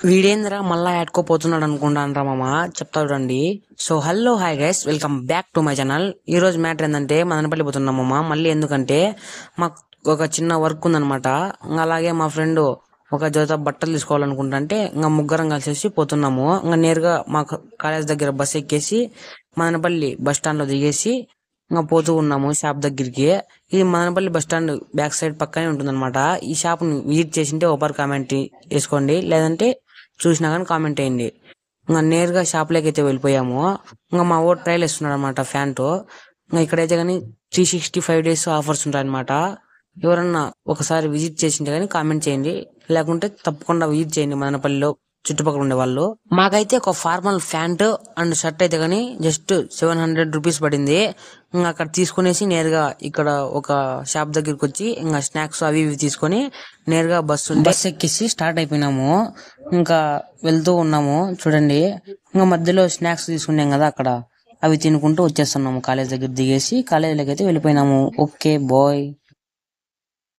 వీడేంద్రా మళ్ళా యాడ్కోపోతున్నాడు అనుకుంటానరా మామ. చెప్తా చూడండి. So hello hi guys, welcome back to my channel. ఈ రోజు మ్యాటర్ ఏంటంటే మదనపల్లి పోతున్నాం మామ. మళ్ళీ ఎందుకంటే మాకు ఒక చిన్న వర్క్ ఉందనమాట. అలాగే మా ఫ్రెండ్ ఒక జత బట్టలు తీసుకోవాలనుకుంటా అంటే ఇంకా ముగ్గురం కలిసేసి పోతున్నాము. ఇంకా నేరుగా మా కాలేజ్ దగ్గర బస్ ఎక్కేసి మదనపల్లి బస్ స్టాండ్ లో దిగేసి ఇంకా పోతూ ఉన్నాము షాప్ దగ్గరికి. ఇది Madanapalle bus stand back side పక్కనే ఉంటుందన్నమాట. ఈ షాప్ ని విజిట్ చేసింటే ఓపర్ కామెంట్ వేసుకోండి, లేదంటే చూసినా కానీ కామెంట్ వేయండి. ఇంకా నేరుగా షాప్ లోకి అయితే వెళ్ళిపోయాము. ఇంకా మా ఓ ట్రైల్ ఇస్తున్నాడు అనమాట ఫ్యాంట్. ఇంకా ఇక్కడైతే కానీ 365 days ఆఫర్స్ ఉంటాయి అనమాట. ఎవరన్నా ఒకసారి విజిట్ చేసింటే కానీ కామెంట్ చేయండి, లేకుంటే తప్పకుండా విజిట్ చేయండి మదనపల్లిలో చుట్టుపక్కల ఉండే వాళ్ళు. మాకైతే ఒక ఫార్మల్ ప్యాంట్ అండ్ షర్ట్ అయితే కానీ జస్ట్ 700 రూపీస్ పడింది. ఇంకా అక్కడ తీసుకునేసి నేరుగా ఇక్కడ ఒక షాప్ దగ్గరికి వచ్చి ఇంకా స్నాక్స్ అవి ఇవి తీసుకొని నేరుగా బస్ ఎక్కేసి స్టార్ట్ అయిపోయినాము. ఇంకా వెళ్తూ ఉన్నాము చూడండి. ఇంకా మధ్యలో స్నాక్స్ తీసుకున్నాం కదా, అక్కడ అవి తినుకుంటూ వచ్చేస్తున్నాము. కాలేజ్ దగ్గర దిగేసి కాలేజీలోకి అయితే వెళ్ళిపోయినాము. Okay bye.